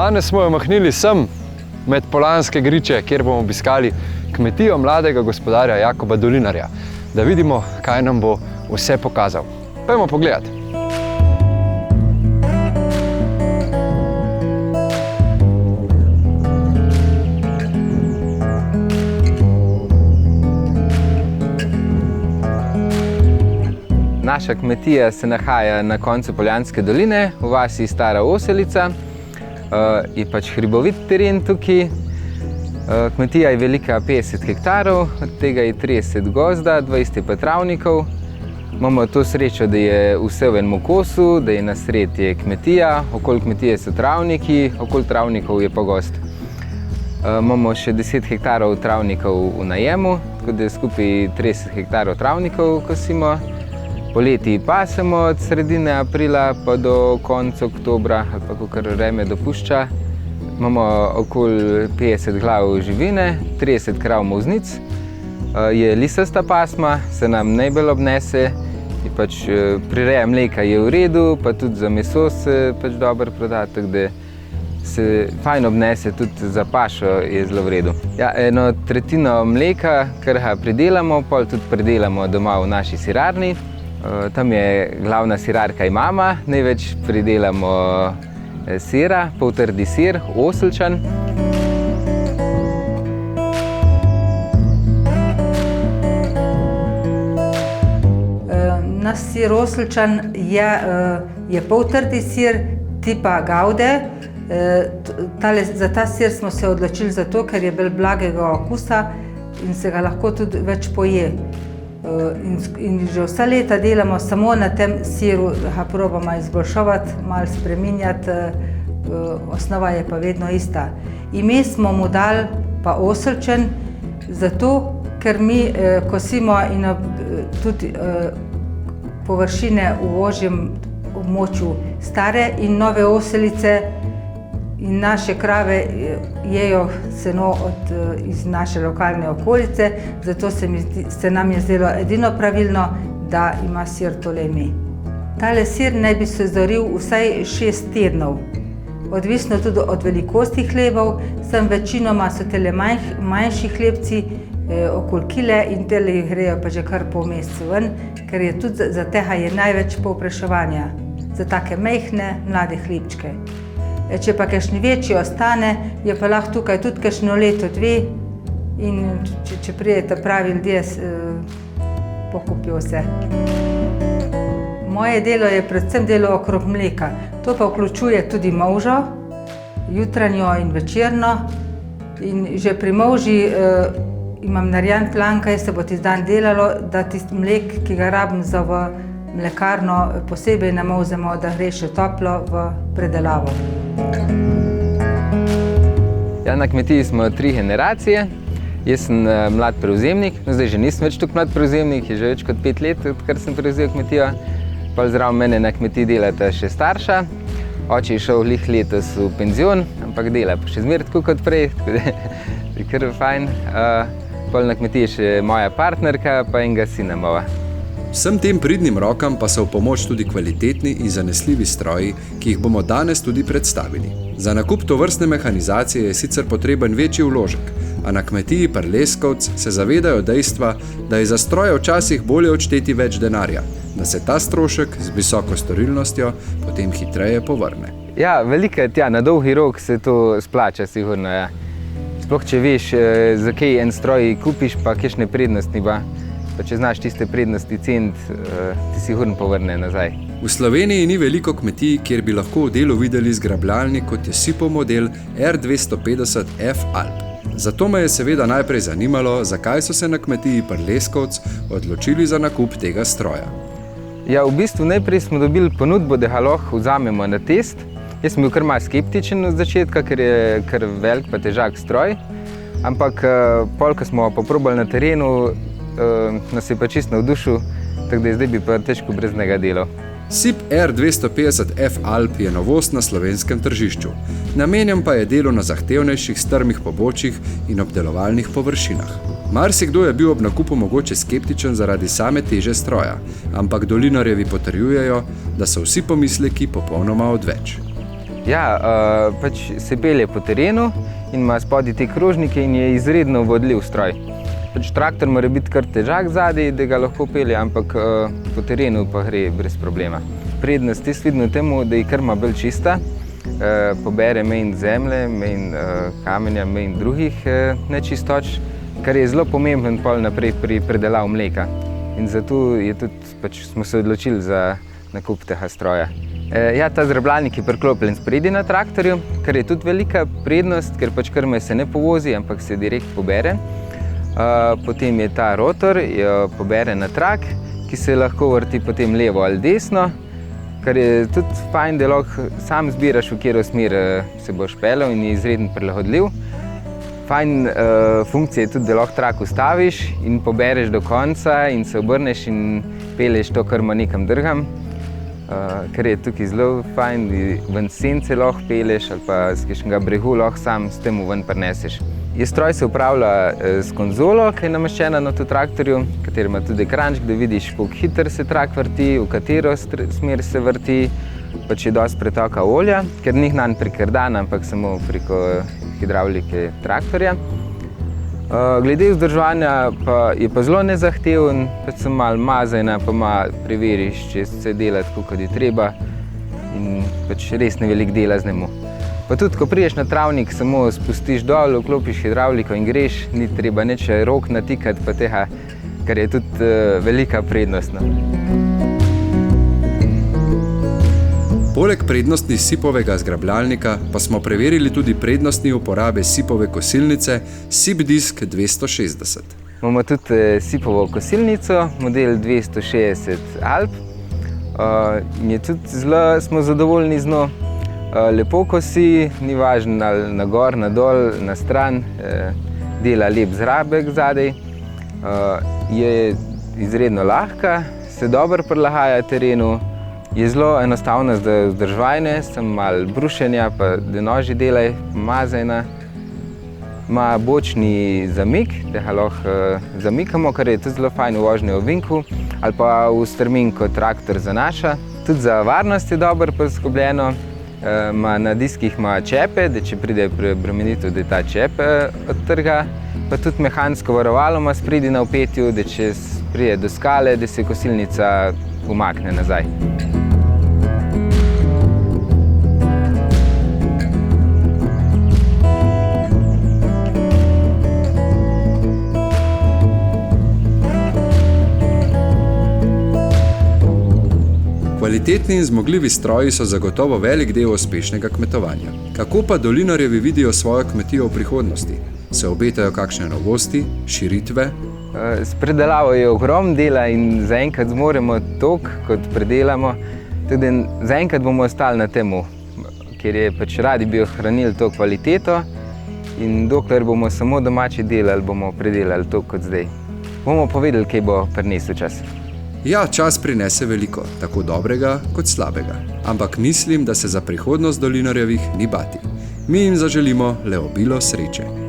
Danes smo jo mahnili sem med Polanske griče, kjer bomo obiskali kmetijo mladega gospodarja Jakoba Dolinarja, da vidimo, kaj nam bo vse pokazal. Pojdimo pogledati. Naša kmetija se nahaja na koncu Poljanske doline, v vasi Stara Oselica. Je pač hribovit teren tukaj. Kmetija je velika 50 hektarov, od tega je 30 gozda, 20 je pa travnikov. Imamo to srečo, da je vse v enem kosu, da je na sred je kmetija, okoli kmetije so travniki, okoli travnikov je pa gozd. Imamo še 10 hektarov travnikov v najemu, tako da je skupaj 30 hektarov travnikov kosimo. Poleti pasemo od sredine aprila pa do konca oktobra, ali pa kakor vreme dopušča. Imamo okoli 50 glav živine, 30 krav molznic. Je lisasta pasma, se nam najbolj obnese. Pač prireja mleka je v redu, pa tudi za meso se pač dobro proda, tako da se fajn obnese, tudi za pašo je zelo v redu. Ja, 1/3 mleka, kar ga pridelamo, pol tudi pridelamo doma v naši sirarni. Tam je glavna sirarka in mama, največ pridelamo sira, poltrdi sir, oselčan. Naš sir oselčan je poltrdi sir tipa gaude. Za ta sir smo se odločili zato, ker je bolj blagega okusa in se ga lahko tudi več poje. In že vsa leta delamo samo na tem siru, ga probamo izboljšavati, malo spreminjati, osnova je pa vedno ista. Ime smo mu dali pa oselčen, zato ker mi kosimo in tudi površine v ožjem območju Stare in Nove Oselice in naše krave jejo seno iz naše lokalne okolice, zato se nam je zdelo edino pravilno, da ima sir tole ime. Tale sir naj bi se zoril vsaj 6 tednov. Odvisno tudi od velikosti hlebov, sem večinoma so tele manjši hlebci, okoli kile in tele grejo pa že kar pol meseca ven, ker je tudi za tega je največ povpraševanja, za take majhne, mlade hlebčke. Če pa kakšni večji ostane, je pa lahko tukaj tudi kakšno leto, 2 in če pridete pravi ljudje, pokupijo vse. Moje delo je predvsem delo okrog mleka. To pa vključuje tudi molžo, jutranjo in večerno. In že pri molži imam narejen plan, kaj se bo tisti dan delalo, da tisti mlek, ki ga rabim za v mlekarno, posebej namolzemo, da gre še toplo v predelavo. Ja, na kmetiji smo 3 generacije. Jaz sem mlad prevzemnik, zdaj že nisem več tako mlad prevzemnik, je že več kot 5 let, odkar sem prevzel kmetijo. Pol zraven mene na kmetiji delata še starša. Oče je šel glih letos v penzion, ampak dela pa še zmeraj tako kot prej, tako da je kar fajn. Pol na kmetiji še moja partnerka pa enega sina imava. Vsem tem pridnim rokam pa so v pomoč tudi kvalitetni in zanesljivi stroji, ki jih bomo danes tudi predstavili. Za nakup tovrstne mehanizacije je sicer potreben večji vložek, a na kmetiji pri Leskovc se zavedajo dejstva, da je za stroje včasih bolje odšteti več denarja, da se ta strošek z visoko storilnostjo potem hitreje povrne. Ja, velikokrat na dolgi rok se to splača, sigurno. Ja. Sploh če veš, za kaj en stroj kupiš, pa kakšne prednosti pa. Pa če znaš tiste prednosti ceniti, ti sigurno povrne nazaj. V Sloveniji ni veliko kmetij, kjer bi lahko v delu videli zgrabljalnik, kot je SIPO model R250 F Alp. Zato me je seveda najprej zanimalo, zakaj so se na kmetiji pri Leskovc odločili za nakup tega stroja. Ja, v bistvu najprej smo dobili ponudbo, da ga lahko vzamemo na test. Jaz sem bil kar malo skeptičen od začetka, ker je kar velik pa težak stroj. Ampak pol, ko smo poprobali na terenu, nas je pa čisto navdušil, tako da zdaj bi pa težko brez njega delal. SIP R250 F Alp je novost na slovenskem tržišču. Namenjen pa je delu na zahtevnejših strmih pobočjih in obdelovalnih površinah. Marsikdo je bil ob nakupu mogoče skeptičen zaradi same teže stroja, ampak Dolinarjevi potrjujejo, da so vsi pomisleki popolnoma odveč. Ja, pač se pelje po terenu in ima spodaj te krožnike in je izredno vodljiv stroj. Pač traktor mora biti kar težak zadaj, da ga lahko pelje, ampak po terenu pa gre brez problema. Prednost je vidno temu, da je krma bolj čista, pobere manj zemlje, manj kamenja, manj drugih nečistoč, kar je zelo pomemben pol naprej pri predelavi mleka. In zato je tudi, pač smo se odločili za nakup tega stroja. Ja, ta zrabljalnik je priklopljen spredi na traktorju, kar je tudi velika prednost, ker pač krme se ne povozi, ampak se direkt pobere. Potem je ta rotor, jo pobere na trak, ki se lahko vrti potem levo ali desno, kar je tudi fajn, da lahko sam zbiraš, v katero smer se boš peljal in je izredno prilagodljiv. Fajn funkcija je tudi, da lahko trak ustaviš in pobereš do konca in se obrneš in pelješ to krmo nekam drugam. Kar je tukaj zelo fajn, ven sence lahko pelješ ali pa z kakšnega brehu lahko sam s tem ven prineseš. Stroj se upravlja s konzolo, ki je nameščena na traktorju, kateri ima tudi ekranček, da vidiš, koliko hitro se trak vrti, v katero smer se vrti, pač je dosti pretoka olja, ker ni nanj prek kardana, ampak samo preko hidravlike traktorja. Glede vzdrževanja pa je pa zelo nezahteven, pač sem malo mazajna, pa malo preveriš, če se dela tako, kot je treba in pač res ne veliko dela z njemu. Pa tudi, ko prideš na travnik, samo spustiš dol, vklopiš hidravliko in greš, ni treba nič rok natikati pa tega, kar je tudi velika prednost. Poleg prednosti sipovega zgrabljalnika pa smo preverili tudi prednosti uporabe sipove kosilnice SipDisc 260. Imamo tudi sipovo kosilnico, model 260 Alp. In je tudi zelo smo zadovoljni z njo. Lepo kosi, ni važno ali na gor, na dol, na stran, dela lep zrabek zadaj. Je izredno lahka, se dobro prilagaja terenu, je zelo enostavna za vzdrževanje, samo malo brušenja, pa da noži delaj, mazajna. Ima bočni zamik, da ga lahko zamikamo, kar je tudi zelo fajn v vožnji v ovinku ali pa v strmin, ko traktor zanaša. Tudi za varnost je dobro poskrbljeno. Na diskih ima čepe, da če pride preobremenitev, da ta čep odtrga. Pa tudi mehansko varovalo ima spredi na vpetju, da če pride do skale, da se kosilnica umakne nazaj. Kvalitetni in zmogljivi stroji so zagotovo velik del uspešnega kmetovanja. Kako pa dolinarjevi vidijo svojo kmetijo v prihodnosti? Se obetajo kakšne novosti, širitve? S predelavo je ogromno dela in zaenkrat zmoremo toliko, kot predelamo. Tudi zaenkrat bomo ostali na temu, ker je pač radi bi ohranili to kvaliteto in dokler bomo samo domači delali, bomo predelali to kot zdaj. Bomo povedali, kaj bo prinesel čas. Ja, čas prinese veliko, tako dobrega kot slabega. Ampak mislim, da se za prihodnost dolinarjevih ni bati. Mi jim zaželimo le obilo sreče.